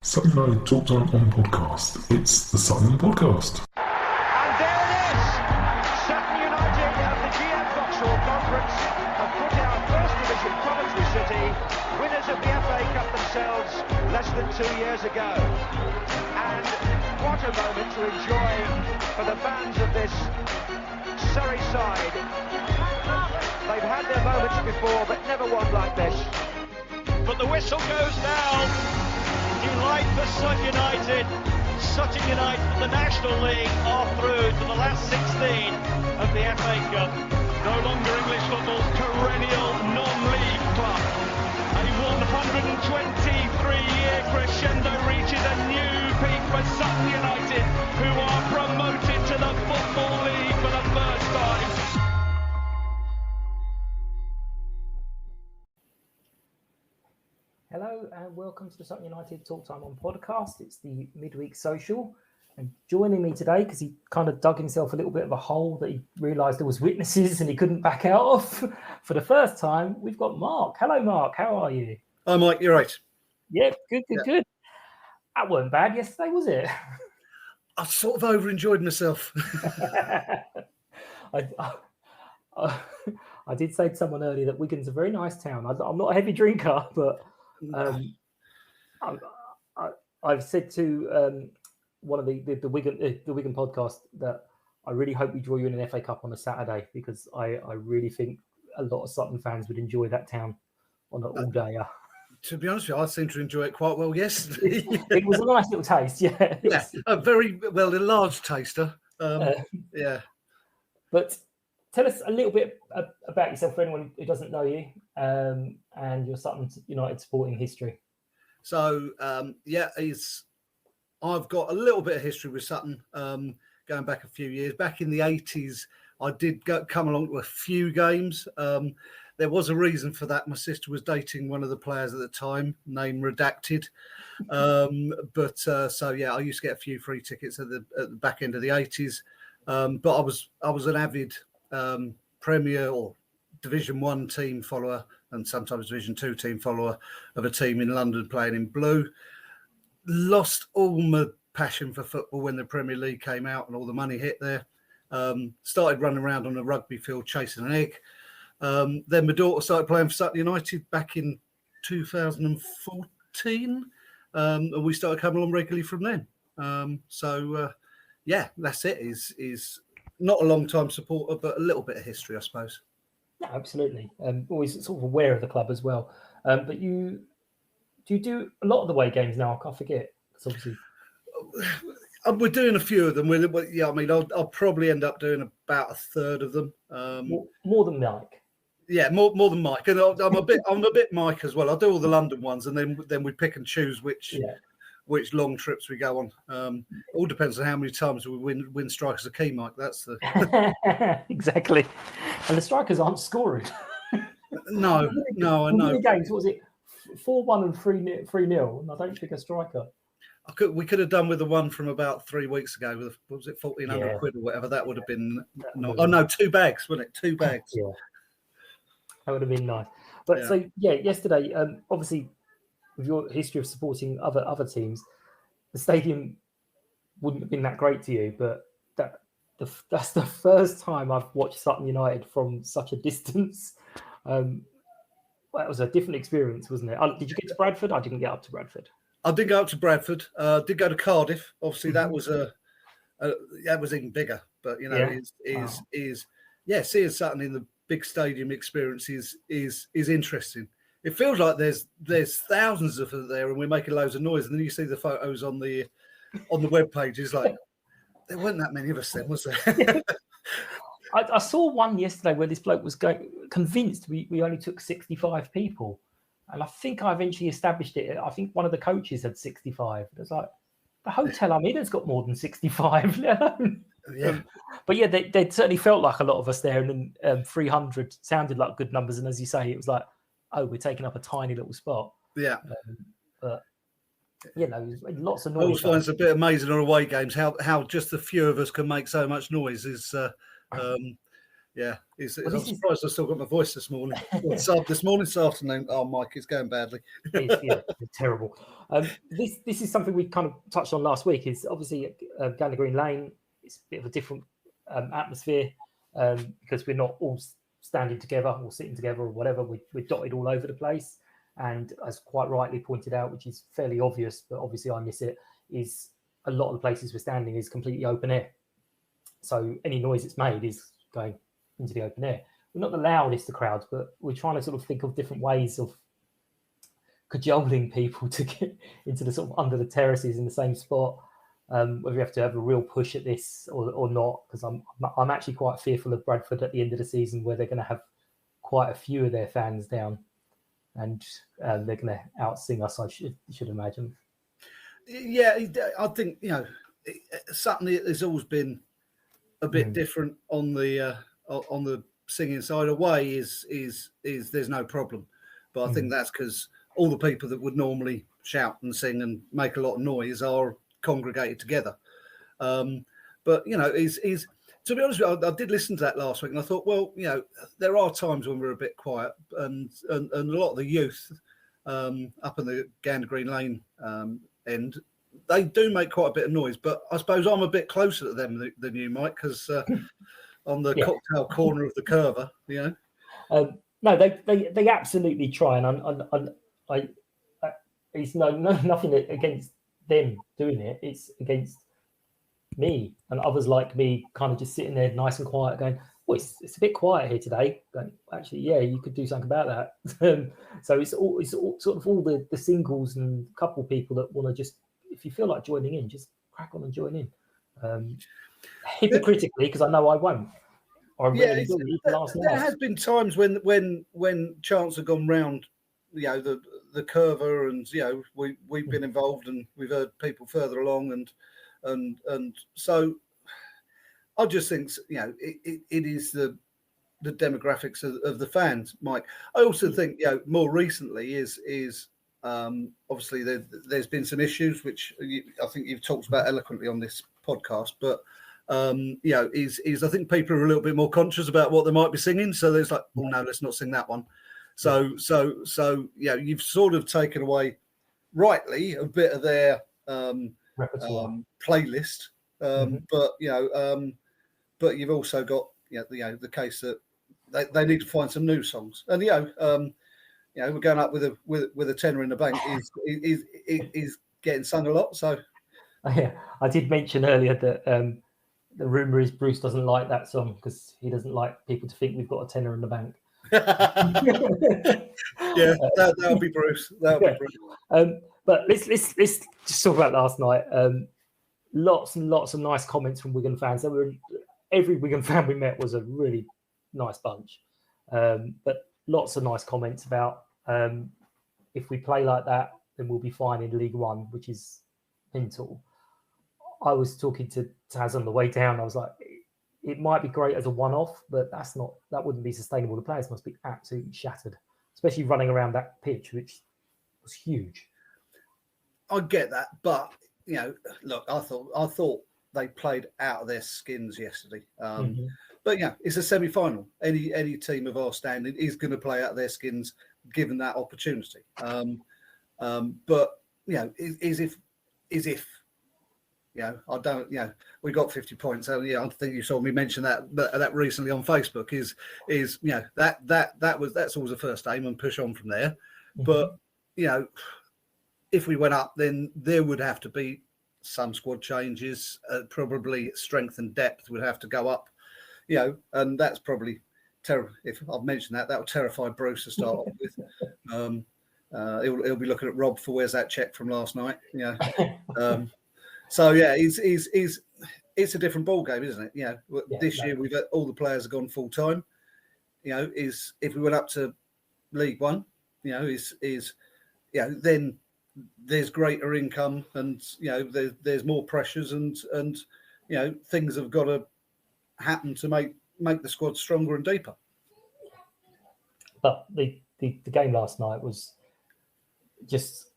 Sutton United Talk Time on podcast. It's the Sutton Podcast. And there it is! Sutton United of the GM Vauxhall Conference have put our First Division Coventry City winners of the FA Cup themselves less than 2 years ago. And what a moment to enjoy for the fans of this Surrey side. They've had their moments before, but never one like this. But the whistle goes now. New life for Sutton United. Sutton United from the National League are through to the last 16 of the FA Cup. No longer English football's perennial non-league club. A 123-year crescendo reaches a new peak for Sutton United, who are promoted to the Football League for the first time. Hello and welcome to the Sutton United Talk Time on podcast. It's the midweek social, and joining me today, because he kind of dug himself a little bit of a hole that he realised there was witnesses and he couldn't back out of for the first time, we've got Mark. Hello Mark, how are you? Oh Mike, you're right. Yeah, good. That weren't bad yesterday, was it? I sort of over-enjoyed myself. I did say to someone earlier that Wigan's a very nice town. I'm not a heavy drinker, but I've said to one of the Wigan podcast that I really hope we draw you in an FA Cup on a Saturday, because I really think a lot of Sutton fans would enjoy that town on an all-dayer. To be honest with you, I seem to enjoy it quite well yesterday. It was a nice little taste, yeah. Yeah, a very well enlarged taster. Yeah. But tell us a little bit about yourself for anyone who doesn't know you, and your Sutton United supporting history. So, I've got a little bit of history with Sutton, going back a few years. Back in the 80s, I did come along to a few games. There was a reason for that. My sister was dating one of the players at the time, name redacted. I used to get a few free tickets at the back end of the 80s. But I was an avid Premier or Division 1 team follower, and sometimes Division 2 team follower of a team in London playing in blue. Lost all my passion for football when the Premier League came out and all the money hit there. Started running around on a rugby field chasing an egg. Then my daughter started playing for Sutton United back in 2014, and we started coming along regularly from then. That's it. Is not a long time supporter, but a little bit of history, I suppose. Yeah, absolutely. Always sort of aware of the club as well. But do you do a lot of the away games now? I forget. It's obviously we're doing a few of them. I'll probably end up doing about a third of them. More than Mike. Yeah, more than Mike, and I'm a bit Mike as well. I'll do all the London ones, and then we pick and choose which long trips we go on. All depends on how many times we win strikers a key, Mike. That's the exactly. And the strikers aren't scoring. No, I know. Games, what was it? 4-1 and 3-0, and I don't think a striker. We could have done with the one from about 3 weeks ago with, what was it, 1,400 quid or whatever. That would have been 2 bags, wasn't it? 2 bags. Yeah, that would have been nice. But yesterday, obviously, with your history of supporting other teams, the stadium wouldn't have been that great to you. But that's the first time I've watched Sutton United from such a distance. It was a different experience, wasn't it? Did you get to Bradford? I didn't get up to Bradford. I did go up to Bradford. Did go to Cardiff. Obviously, that was that was even bigger. But seeing Sutton in the big stadium experience is interesting. It feels like there's thousands of us there, and we're making loads of noise. And then you see the photos on the web page. It's like there weren't that many of us then, was there? I saw one yesterday where this bloke was convinced we only took 65 people. And I think I eventually established it. I think one of the coaches had 65. It was like, the hotel I'm in has got more than 65. Yeah. But yeah, they certainly felt like a lot of us there. And then 300 sounded like good numbers. And as you say, it was like, oh, we're taking up a tiny little spot. Yeah. Lots of noise. I always find it's a bit amazing on away games how just a few of us can make so much noise. Yeah, I'm Well, surprised I still got my voice this morning. This afternoon. Oh, Mike, it's going badly. It's terrible. This is something we kind of touched on last week. Is obviously going to Green Lane. It's a bit of a different atmosphere because we're not all standing together or sitting together or whatever. We're dotted all over the place. And as quite rightly pointed out, which is fairly obvious, but obviously I miss it, is a lot of the places we're standing is completely open air. So any noise it's made is going into the open air. We're not the loudest of crowds, but we're trying to sort of think of different ways of cajoling people to get into the sort of under the terraces in the same spot. Whether we have to have a real push at this or not, because I'm actually quite fearful of Bradford at the end of the season, where they're going to have quite a few of their fans down, and they're going to outsing us. I should imagine. Yeah, I think Sutton has always been a bit different on the singing side. Away is there's no problem, but I think that's because all the people that would normally shout and sing and make a lot of noise are congregated together. But is to be honest with you, I did listen to that last week, and I thought, well, there are times when we're a bit quiet, and a lot of the youth up in the Gander Green Lane end, they do make quite a bit of noise. But I suppose I'm a bit closer to them than you, Mike, because on the cocktail corner of the curver, No, they absolutely try, and I it's nothing against them doing it. It's against me and others like me, kind of just sitting there nice and quiet, going, "Oh, it's a bit quiet here today." Going, actually, yeah, you could do something about that. So it's all sort of all the singles and couple people that want to just, if you feel like joining in, just crack on and join in. Hypocritically, because I know I won't. There has been times when chants have gone round, the curver, and we've been involved, and we've heard people further along, and so I just think it is the demographics of the fans, Mike. I also think more recently is obviously there's been some issues which I think you've talked about eloquently on this podcast, but is I think people are a little bit more conscious about what they might be singing. So there's like, oh no, let's not sing that one. So you've sort of taken away, rightly, a bit of their playlist, but you've also got the case that they need to find some new songs, and we're going up with a tenner in the bank is getting sung a lot. So yeah, I did mention earlier that the rumor is Bruce doesn't like that song because he doesn't like people to think we've got a tenner in the bank. Yeah, that'll be Bruce. That'll be Bruce. But let's just talk about last night. Lots and lots of nice comments from Wigan fans. Every Wigan fan we met was a really nice bunch. But lots of nice comments about if we play like that, then we'll be fine in League One, which is mental. I was talking to Taz on the way down. I was like, it might be great as a one-off, but that wouldn't be sustainable. The players must be absolutely shattered, especially running around that pitch, which was huge. I get that, but look, I thought they played out of their skins yesterday. But it's a semi-final. Any team of our standing is going to play out of their skins given that opportunity. But is if I don't. We got 50 points. So I think you saw me mention that recently on Facebook. That's always the first aim and push on from there. But if we went up, then there would have to be some squad changes. Probably strength and depth would have to go up. And that's probably terrible. If I've mentioned that will terrify Bruce to start off with. He'll be looking at Rob for where's that check from last night. So it's a different ball game, isn't it? This year we've got all the players have gone full time. If we went up to League One, then there's greater income and there's more pressures and things have got to happen to make the squad stronger and deeper. But the game last night was just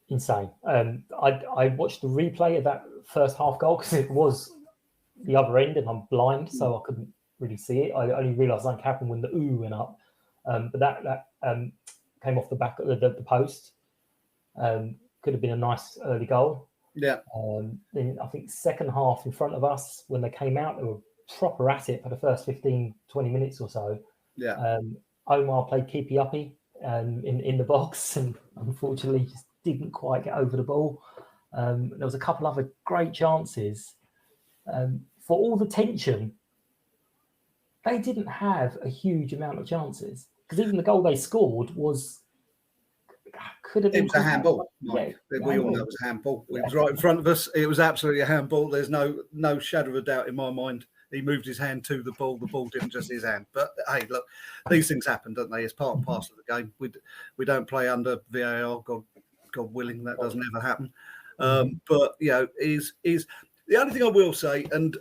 insane. I watched the replay of that first half goal because it was the other end and I'm blind, so I couldn't really see it. I only realised something happened when the ooh went up, but that came off the back of the post. Could have been a nice early goal. Yeah. Then I think second half in front of us, when they came out, they were proper at it for the first 15, 20 minutes or so. Yeah. Omar played keepy-uppy in the box, and unfortunately just didn't quite get over the ball. There was a couple other great chances. For all the tension, they didn't have a huge amount of chances, because even the goal they scored could have been. It was a handball, Mike. Yeah, we all know it was a handball. It was right in front of us. It was absolutely a handball. There's no shadow of a doubt in my mind. He moved his hand to the ball. The ball didn't just his hand. But hey, look, these things happen, don't they? It's part and parcel of the game. We don't play under VAR. God willing, that doesn't ever happen. But is the only thing I will say, and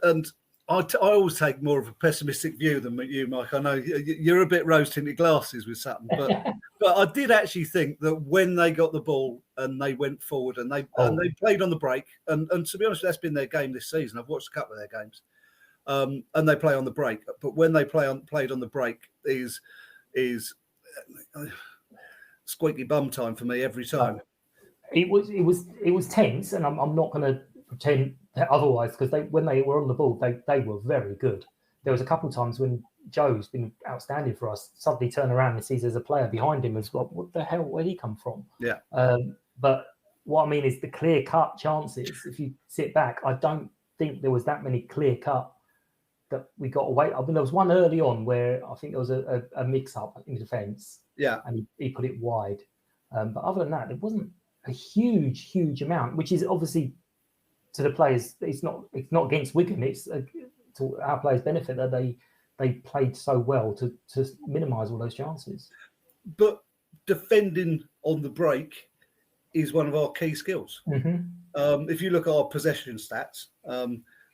I always take more of a pessimistic view than you, Mike. I know you're a bit rose-tinted glasses with Sutton, but I did actually think that when they got the ball and they went forward and they played on the break, and to be honest, that's been their game this season. I've watched a couple of their games, and they play on the break. But when they played on the break is squeaky bum time for me every time. It was tense, and I'm not going to pretend otherwise, because when they were on the ball, they were very good. There was a couple of times when Joe's been outstanding for us, suddenly turn around and sees there's a player behind him as well. What the hell? Where'd he come from? Yeah. But what I mean is the clear-cut chances. If you sit back, I don't think there was that many clear-cut that we got away. I mean, there was one early on where I think there was a mix-up in defence. Yeah. And he put it wide. But other than that, there wasn't a huge amount, which is obviously to the players. It's not against Wigan. It's to our players' benefit that they played so well to minimise all those chances. But defending on the break is one of our key skills. Mm-hmm. If you look at our possession stats, I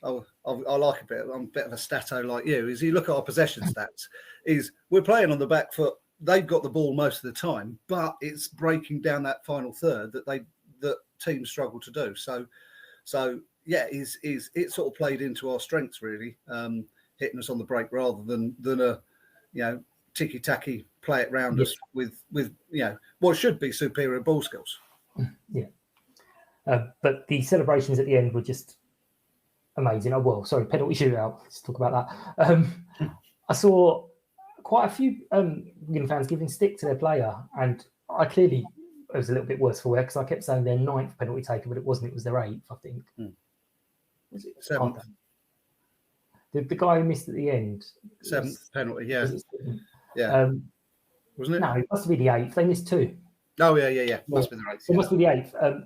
like I'm a bit of a stato like you. Is you look at our possession stats, is we're playing on the back foot. They've got the ball most of the time, but it's breaking down that final third that teams struggle to do. So yeah, it sort of played into our strengths really, hitting us on the break rather than a ticky tacky play it round us with what should be superior ball skills. Yeah, but the celebrations at the end were just amazing. Oh well, sorry, penalty shootout. Let's talk about that. I saw quite a few Wigan fans giving stick to their player, and it was a little bit worse for wear because I kept saying their 9th penalty taker, but it wasn't. It was their 8th, I think. Was it 7th? The guy who missed at the end. 7th penalty, yeah. Yeah. Wasn't it? No, it must be the 8th. They missed 2. Oh, yeah. Must be the 8th. It must be the 8th.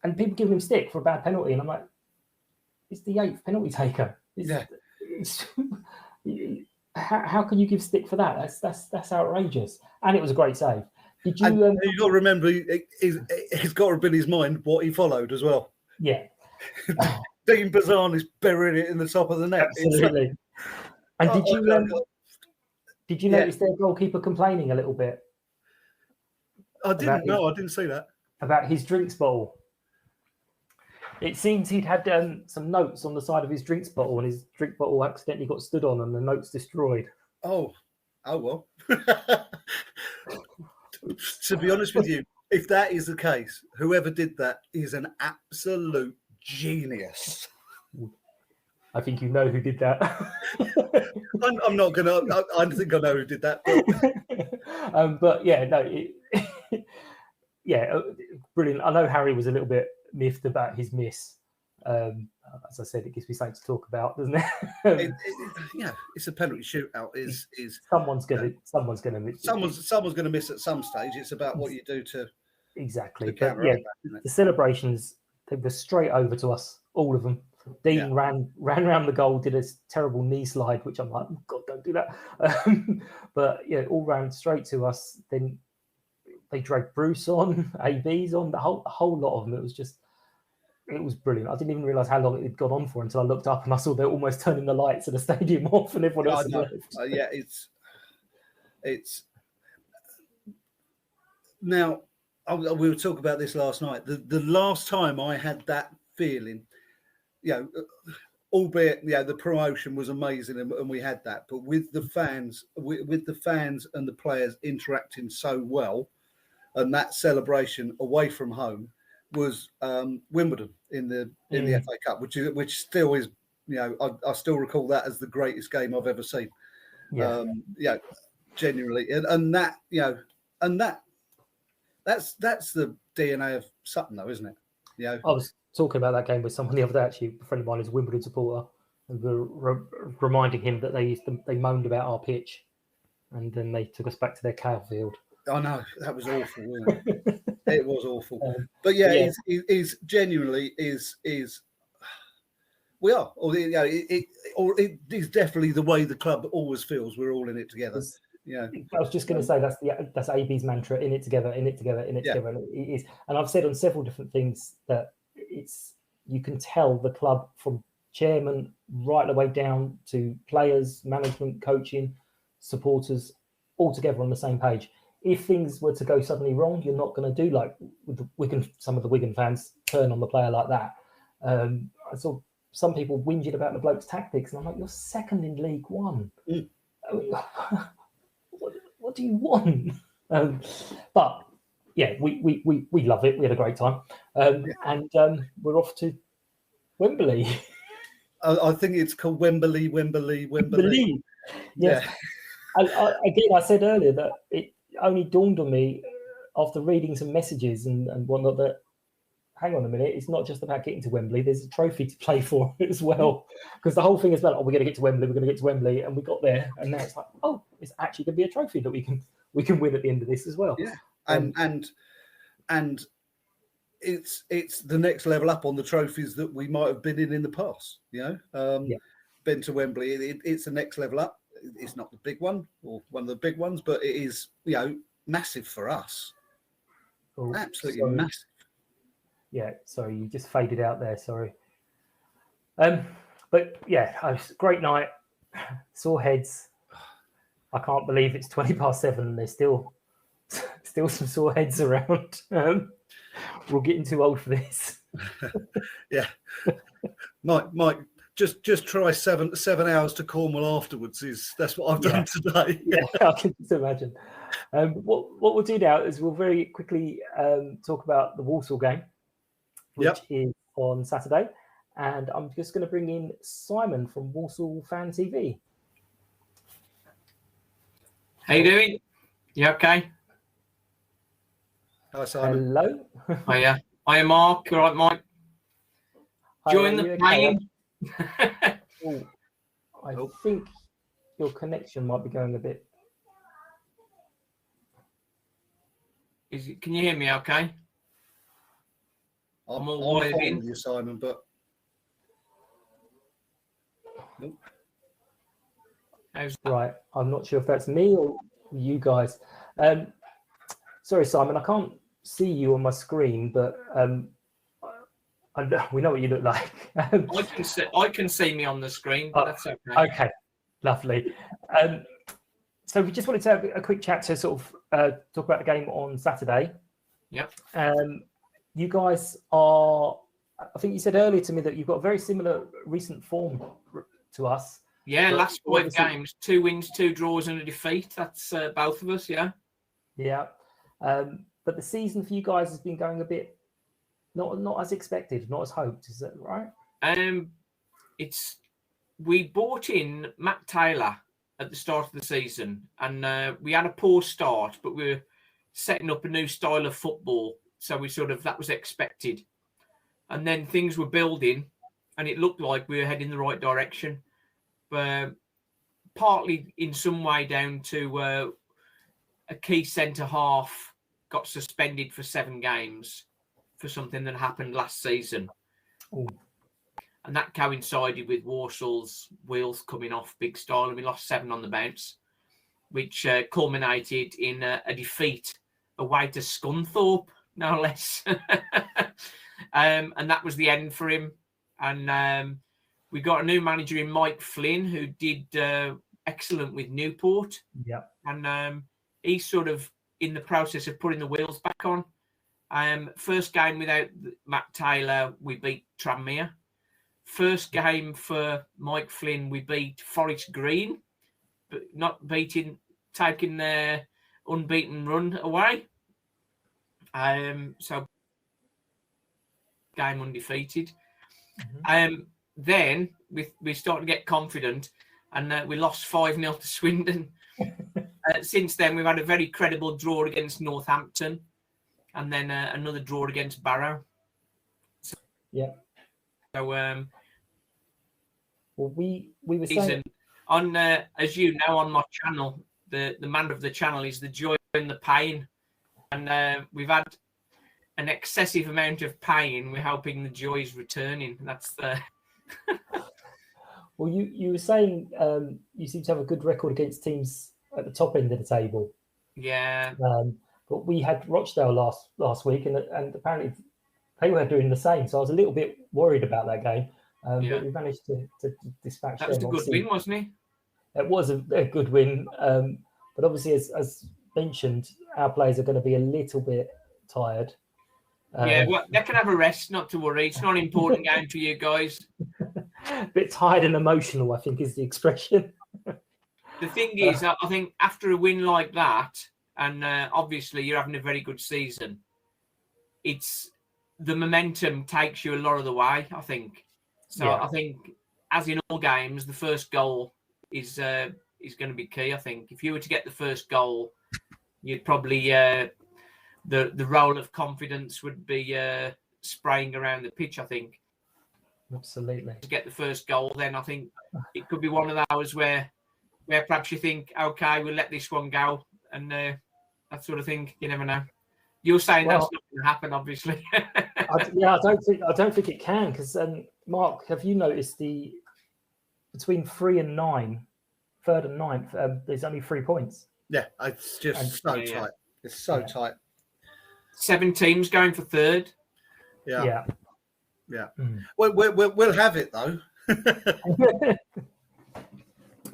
And people giving him stick for a bad penalty, and I'm like, it's the 8th penalty taker. How can you give stick for that? That's outrageous. And it was a great save. Did you? You've got to remember, he's got to have been his mind what he followed as well. Yeah. Dean Bazan is burying it in the top of the net. Absolutely. And did you notice their goalkeeper complaining a little bit? I didn't. No, I didn't see that. About his drinks bottle. It seems he'd had some notes on the side of his drinks bottle, and his drink bottle accidentally got stood on, and the notes destroyed. Oh well. To be honest with you, if that is the case, whoever did that is an absolute genius. I think you know who did that. I'm not gonna. I think I know who did that. But yeah, no. Brilliant. I know Harry was a little bit miffed about his miss. As I said, it gives me something to talk about, doesn't it? It's a penalty shootout. Is someone's gonna miss. Someone's gonna miss at some stage. It's about what you do to exactly. But yeah, the celebrations, they were straight over to us, all of them. Dean ran around the goal, did a terrible knee slide, which I'm like, oh, God, don't do that. But yeah, all ran straight to us. Then they dragged Bruce on, AB's on, the whole lot of them. It was brilliant. I didn't even realise how long it had gone on for until I looked up and I saw they're almost turning the lights of the stadium off and everyone else had left. It's now. We were talking about this last night. The last time I had that feeling, albeit the promotion was amazing and we had that, but with the fans, with the fans and the players interacting so well, and that celebration away from home was Wimbledon in the FA Cup, which still is, I still recall that as the greatest game I've ever seen. Genuinely, and that that's the DNA of Sutton, though, isn't it? I was talking about that game with someone the other day. Actually, a friend of mine is a Wimbledon supporter, and we were reminding him that they moaned about our pitch, and then they took us back to their cow field. I know, that was awful, wasn't it? It was awful. But is genuinely is we are, or it is definitely the way the club always feels. We're all in it together. I was just going to say that's AB's mantra: in it together, in it together, in it together. And it is, and I've said on several different things that you can tell the club from chairman right the way down to players, management, coaching, supporters, all together on the same page. If things were to go suddenly wrong, you're not going to do like with the Wigan. Some of the Wigan fans turn on the player like that. I saw some people whinging about the bloke's tactics, and I'm like, you're second in League One. What do you want? But yeah, we love it. We had a great time, and we're off to Wem-ber-lee. I think it's called Wem-ber-lee. Yes. Again, I said earlier that it only dawned on me after reading some messages and whatnot that, hang on a minute, it's not just about getting to Wembley. There's a trophy to play for as well. Because the whole thing is about, we're going to get to Wembley, and we got there, and now it's like, it's actually going to be a trophy that we can win at the end of this as well. Yeah, and it's the next level up on the trophies that we might have been in the past. Been to Wembley, it's the next level up. It's not the big one or one of the big ones, but it is, massive for us. Absolutely massive. Yeah, sorry, you just faded out there. Sorry. But yeah, it was a great night. Sore heads. I can't believe it's 7:20 and there's still some sore heads around. We're getting too old for this. Yeah, Mike. Just try 7 hours to Cornwall afterwards. That's what I've done today. Yeah, I can just imagine. What we'll do now is we'll very quickly talk about the Walsall game, which is on Saturday, and I'm just going to bring in Simon from Walsall FanTV. How you doing? You okay? Hi, Simon. Hello. Hiya. Hiya, Mark. You all right, Mike? Join the plane. I think your connection might be going a bit. Can you hear me okay? I'm all wired in with you, Simon, but nope. Right, I'm not sure if that's me or you guys. Sorry, Simon, I can't see you on my screen, but we know what you look like. I can see me on the screen, but that's okay. Okay, lovely. So we just wanted to have a quick chat to sort of talk about the game on Saturday. Yep. You guys are, I think you said earlier to me that you've got a very similar recent form to us. Yeah, last 5 games, 2 wins, 2 draws and a defeat. That's both of us, yeah. Yeah. But the season for you guys has been going a bit not as expected, not as hoped. Is that right? We bought in Matt Taylor at the start of the season, and we had a poor start, but we were setting up a new style of football, so that was expected. And then things were building, and it looked like we were heading the right direction. Partly in some way down to a key centre half got suspended for 7 games for something that happened last season. Ooh. And that coincided with Warsall's wheels coming off big style, and we lost 7 on the bounce, which culminated in a defeat away to Scunthorpe, no less. And that was the end for him. And we got a new manager in Mike Flynn, who did excellent with Newport. Yeah. And he's sort of in the process of putting the wheels back on. First game without Matt Taylor, we beat Tranmere. first game for Mike Flynn, we beat Forest Green, but not taking their unbeaten run away. So game undefeated. Then we started to get confident, and we lost 5-0 to Swindon. Since then, we've had a very credible draw against Northampton, and then another draw against Barrow. So, well, we were saying on as you know, on my channel, the mantra of the channel is the joy and the pain, and we've had an excessive amount of pain. We're hoping the joy is returning. That's the. Well, you were saying you seem to have a good record against teams at the top end of the table. Yeah. But we had Rochdale last week, and apparently they were doing the same. So I was a little bit worried about that game. But we managed to dispatch them. That was a good win, wasn't it? It was a good win. But obviously, as mentioned, our players are going to be a little bit tired. Well, they can have a rest, not to worry. It's not an important game for you guys. A bit tired and emotional, I think, is the expression. The thing is, I think after a win like that, and obviously you're having a very good season, it's the momentum takes you a lot of the way, I think. So I think, as in all games, the first goal is going to be key. I think if you were to get the first goal, you'd probably the role of confidence would be spraying around the pitch, I think. Absolutely. To get the first goal, then I think it could be one of those where perhaps you think, okay, we'll let this one go, and that sort of thing. You never know. You're saying that's not going to happen, obviously. I don't think it can, because Mark, have you noticed between 3 and 9, 3rd and 9th, there's only 3 points. Yeah, it's just tight. It's so tight. 7 teams going for 3rd. Yeah. We'll have it though.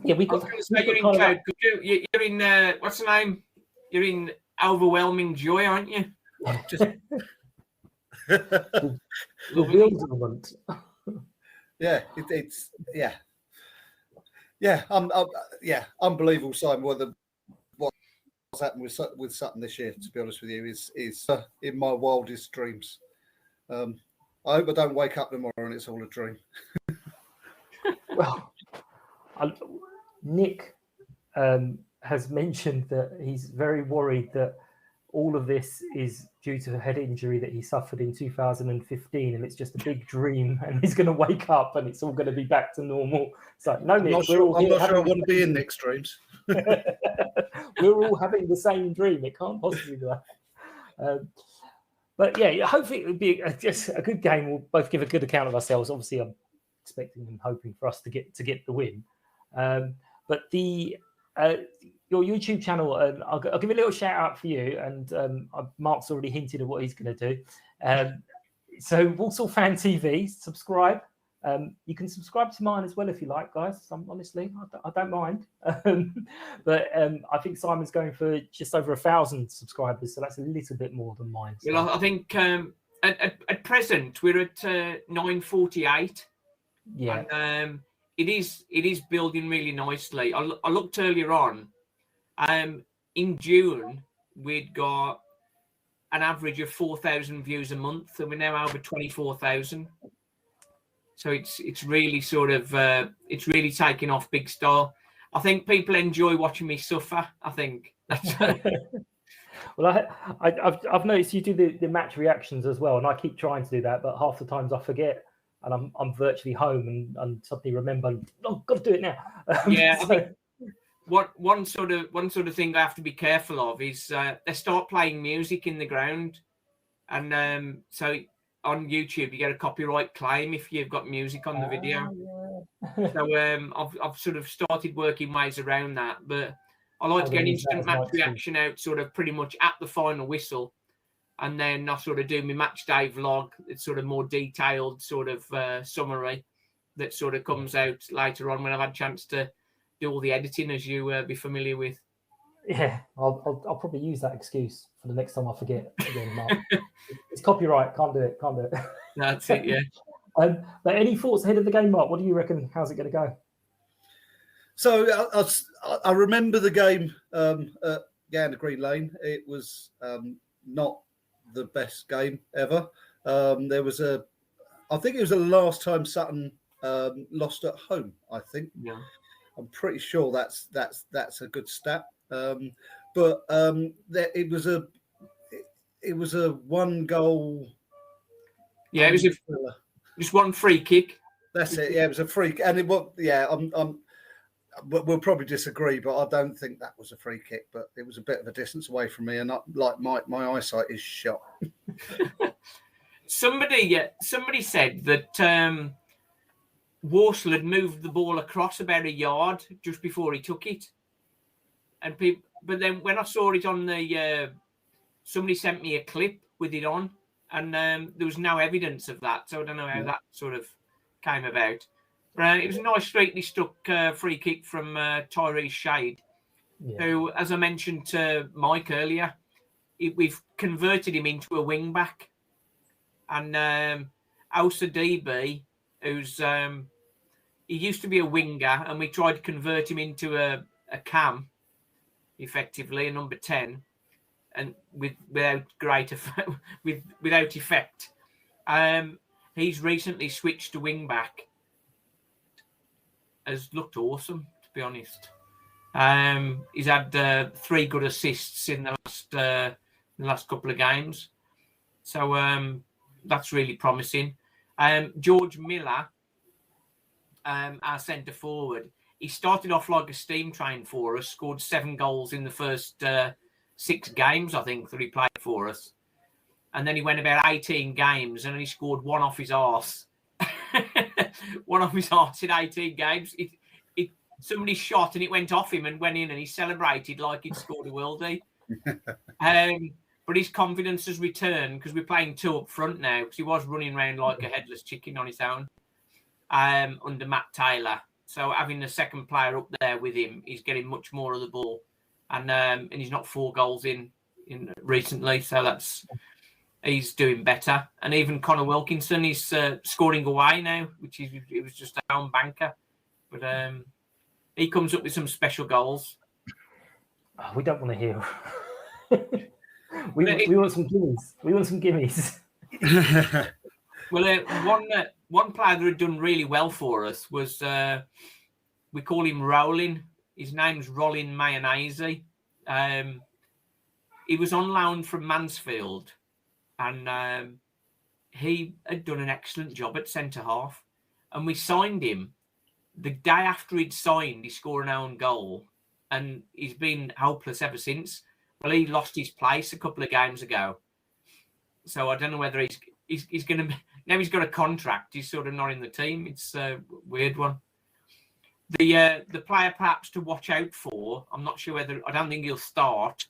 You're in what's the name? You're in overwhelming joy, aren't you? Just bewilderment. Unbelievable, Simon. What's happened with Sutton this year, to be honest with you, is in my wildest dreams. I hope I don't wake up tomorrow and it's all a dream. Well, Nick has mentioned that he's very worried that all of this is due to a head injury that he suffered in 2015, and it's just a big dream, and he's going to wake up and it's all going to be back to normal. It's like, no, Nick, I'm not sure I want to be in Nick's dreams. We're all having the same dream. It can't possibly be that. But yeah, hopefully it would be just a good game. We'll both give a good account of ourselves. Obviously, I'm expecting and hoping for us to get the win. But your YouTube channel, I'll give a little shout out for you. And Mark's already hinted at what he's going to do. So Walsall FanTV, subscribe. You can subscribe to mine as well if you like, guys. Honestly, I don't mind. But I think Simon's going for just over 1,000 subscribers, so that's a little bit more than mine. So. Well, I think at present we're at 948. Yeah. And it is building really nicely. I looked earlier on. In June we'd got an average of 4,000 views a month, and we're now over 24,000. So it's really sort of it's really taking off big style. I think people enjoy watching me suffer. I think. Well, I've noticed you do the match reactions as well, and I keep trying to do that, but half the times I forget, and I'm virtually home and suddenly remember, got to do it now. Yeah. So, I think one sort of thing I have to be careful of is they start playing music in the ground, and so. On YouTube, you get a copyright claim if you've got music on the video. Yeah. So I've sort of started working ways around that, but I like to get an instant match reaction out sort of pretty much at the final whistle, and then I sort of do my match day vlog. It's sort of more detailed sort of summary that sort of comes out later on when I've had a chance to do all the editing, as you be familiar with. Yeah, I'll probably use that excuse for the next time I forget again, Mark. It's copyright, can't do it. That's it, yeah. But any thoughts ahead of the game, Mark? What do you reckon? How's it going to go? So I remember the game at Gander Green Lane. It was not the best game ever. There was I think it was the last time Sutton lost at home. I think. Yeah. I'm pretty sure that's a good stat. But it was a one goal. Yeah, it was just one free kick. That's it. Yeah, it was a free, and it was. Yeah, we'll probably disagree, but I don't think that was a free kick. But it was a bit of a distance away from me, and my eyesight is shot. Somebody said that Walsall had moved the ball across about a yard just before he took it, but then when I saw it on the, somebody sent me a clip with it on, and there was no evidence of that, so I don't know how that sort of came about. But it was a nice straightly stuck free kick from Tyrese Shade, who, as I mentioned to Mike earlier, we've converted him into a wing back, and Ousa DB, who's he used to be a winger, and we tried to convert him into a cam, effectively a number 10, and without effect. He's recently switched to wing back. Has looked awesome, to be honest. He's had 3 good assists in the last couple of games, so that's really promising. George Miller, our centre forward, he started off like a steam train for us, scored 7 goals in the first 6 games, I think, that he played for us. And then he went about 18 games and he scored 1 off his arse. 1 off his arse in 18 games. Somebody shot and it went off him and went in, and he celebrated like he'd scored a worldie. But his confidence has returned because we're playing 2 up front now, because he was running around like a headless chicken on his own under Matt Taylor. So having the second player up there with him, he's getting much more of the ball, and he's not 4 goals in recently, so he's doing better. And even Connor Wilkinson is scoring away now, which it was just a home banker, but he comes up with some special goals. Oh, we don't want to hear. we want some gimmies. We want some gimmies. Well, one player that had done really well for us was, we call him Rolling. His name's Rollin Mayonnaise. He was on loan from Mansfield, and he had done an excellent job at centre half. And we signed him. The day after he'd signed, he scored an own goal, and he's been hopeless ever since. Well, he lost his place a couple of games ago, so I don't know whether he's going to. Now he's got a contract. He's sort of not in the team. It's a weird one. The player perhaps to watch out for, I'm not sure whether, I don't think he'll start,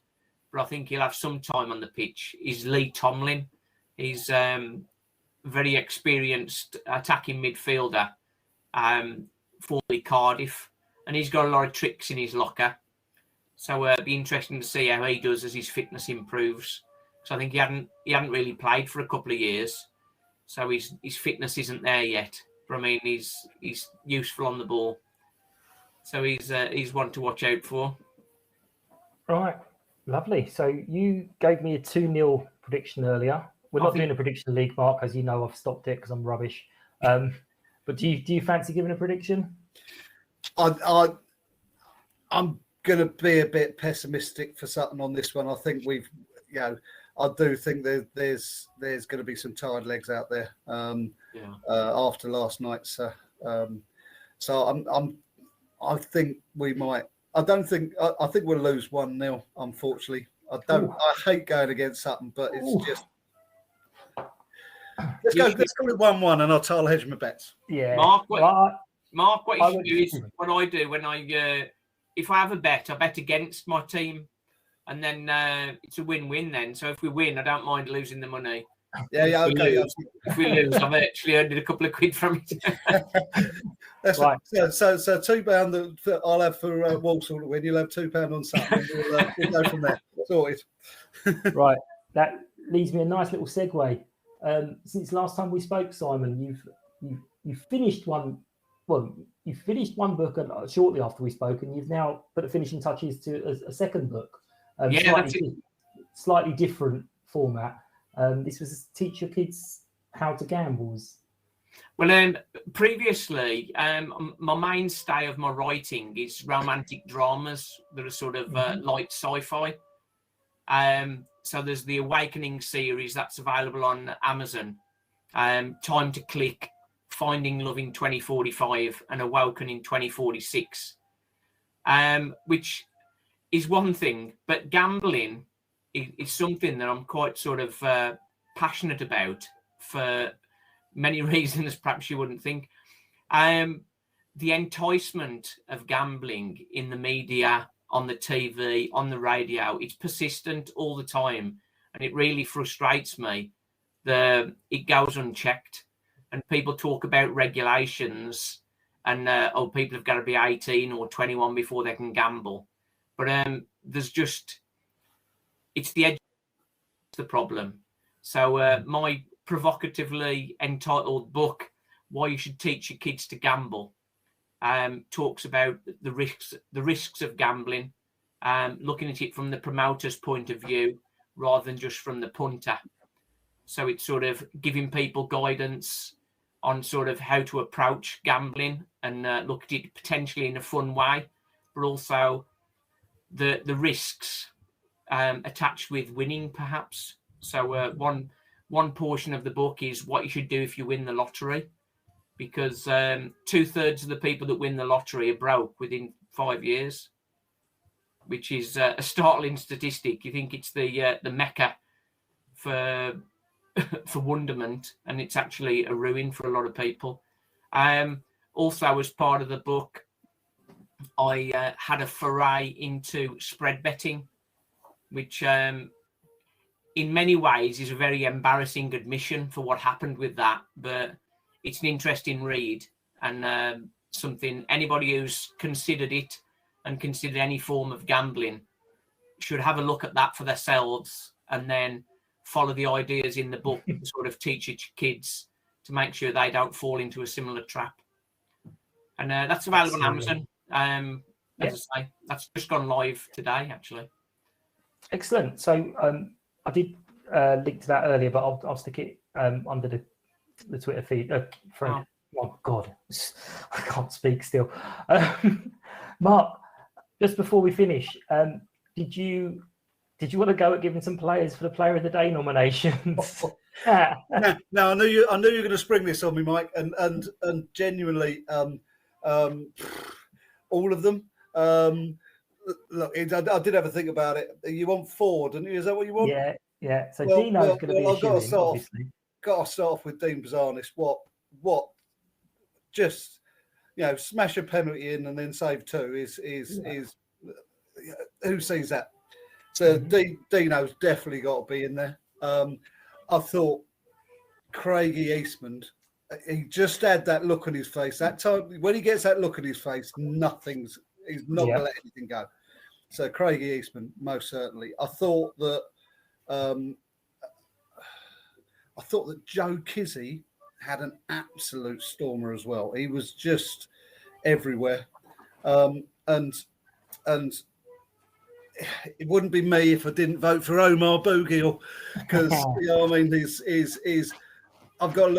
but I think he'll have some time on the pitch, is Lee Tomlin. He's very experienced attacking midfielder, formerly Cardiff, and he's got a lot of tricks in his locker. So it'll be interesting to see how he does as his fitness improves. So I think he hadn't really played for a couple of years, so his fitness isn't there yet. But I mean, he's useful on the ball, so he's one to watch out for. Right, lovely. So you gave me a 2-0 prediction earlier. We're not doing a prediction league, Mark, as you know. I've stopped it because I'm rubbish. But do you fancy giving a prediction? I'm going to be a bit pessimistic for Sutton on this one. I think I do think there's going to be some tired legs out there after last night. So I think we might. I think we'll lose 1-0. Unfortunately, I hate going against Sutton, but it's just. Let's go with 1-1, and I'll hedge my bets. Yeah, Mark, what you should do is what I do when if I have a bet, I bet against my team, and then it's a win-win then. So if we win, I don't mind losing the money. Yeah, okay. If we lose, I've actually earned a couple of quid from it. That's right. So £2 that I'll have for Walsall to win. You'll have £2 on Sutton. We'll go from there. Sorted. Right. That leaves me a nice little segue. Since last time we spoke, Simon, you've you finished one. Well, you finished one book shortly after we spoke, and you've now put the finishing touches to a second book. Slightly different format. This was teach your kids how to gamble. Well, previously, my mainstay of my writing is romantic dramas that are sort of light sci-fi. So there's the Awakening series that's available on Amazon. Time to Click, Finding Love in 2045, and Awoken in 2046, which is one thing, but gambling is something that I'm quite sort of passionate about for many reasons perhaps you wouldn't think. The enticement of gambling in the media, on the TV, on the radio, it's persistent all the time, and it really frustrates me that it goes unchecked. And people talk about regulations and people have got to be 18 or 21 before they can gamble. But there's just, it's the edge of the problem. So my provocatively entitled book, Why You Should Teach Your Kids to Gamble, talks about the risks of gambling, looking at it from the promoter's point of view rather than just from the punter. So it's sort of giving people guidance on sort of how to approach gambling and look at it potentially in a fun way, but also the risks attached with winning, perhaps. So one portion of the book is what you should do if you win the lottery, because 2/3 of the people that win the lottery are broke within 5 years, which is a startling statistic. You think it's the mecca for wonderment, and it's actually a ruin for a lot of people. Also, as part of the book, I had a foray into spread betting, which in many ways is a very embarrassing admission for what happened with that, but it's an interesting read, and something anybody who's considered it and considered any form of gambling should have a look at that for themselves, and then follow the ideas in the book to sort of teach your kids to make sure they don't fall into a similar trap. And that's available on Amazon. As I say, that's just gone live today, actually. Excellent. So I did link to that earlier, but I'll stick it under the Twitter feed. Oh God, I can't speak still. Mark, just before we finish, did you want to go at giving some players for the Player of the Day nominations? No, I knew you were going to spring this on me, Mike, and genuinely, all of them. Look, I did have a think about it. You want 4, didn't you? Is that what you want? Yeah. So Dino's going to be I've got to obviously. Got to start off with Dean Bazanis. What? Just smash a penalty in and then save 2 is who sees that? So Dino's definitely got to be in there. I thought Craigie Eastman, he just had that look on his face. That time when he gets that look on his face, he's not going to let anything go. So Craigie Eastman, most certainly. I thought that Joe Kizzy had an absolute stormer as well. He was just everywhere, and it wouldn't be me if I didn't vote for Omar Bougiel, because he's I've got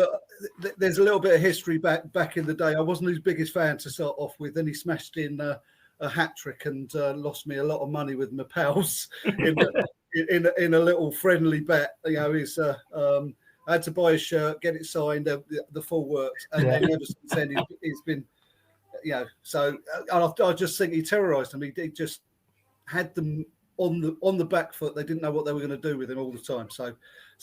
there's a little bit of history back in the day. I wasn't his biggest fan to start off with, then he smashed in a hat trick and lost me a lot of money with my pals in a little friendly bet. I had to buy a shirt, get it signed, the full works, and then ever since then he's been, So I just think he terrorised them. He just had them on the back foot. They didn't know what they were going to do with him all the time. So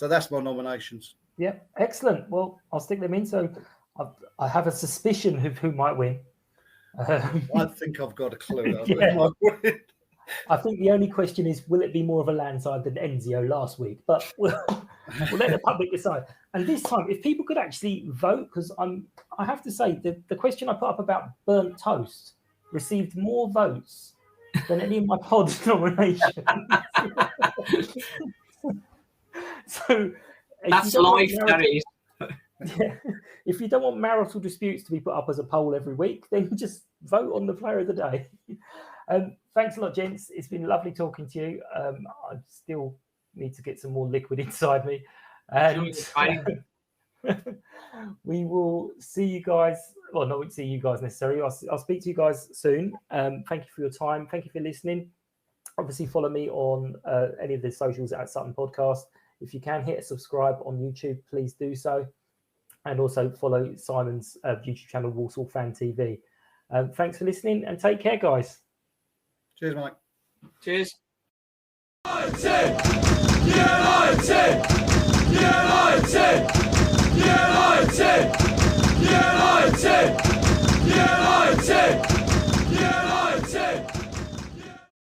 that's my nominations. Yeah, excellent. Well, I'll stick them in. So I have a suspicion of who might win. I think I've got a clue. I think the only question is, will it be more of a landslide than Enzio last week? But we'll let the public decide. And this time, if people could actually vote, because I have to say, the question I put up about burnt toast received more votes than any of my pod nominations. So that's life, that is. if you don't want marital disputes to be put up as a poll every week, then just vote on the player of the day. Thanks a lot, gents. It's been lovely talking to you. I still need to get some more liquid inside me. And we will see you guys. Well, not see you guys necessarily. I'll speak to you guys soon. Thank you for your time. Thank you for listening. Obviously, follow me on any of the socials at Sutton Podcast. If you can hit a subscribe on YouTube, please do so. And also follow Simon's YouTube channel, Walsall FanTV. Thanks for listening and take care, guys. Cheers, Mike. Cheers. United!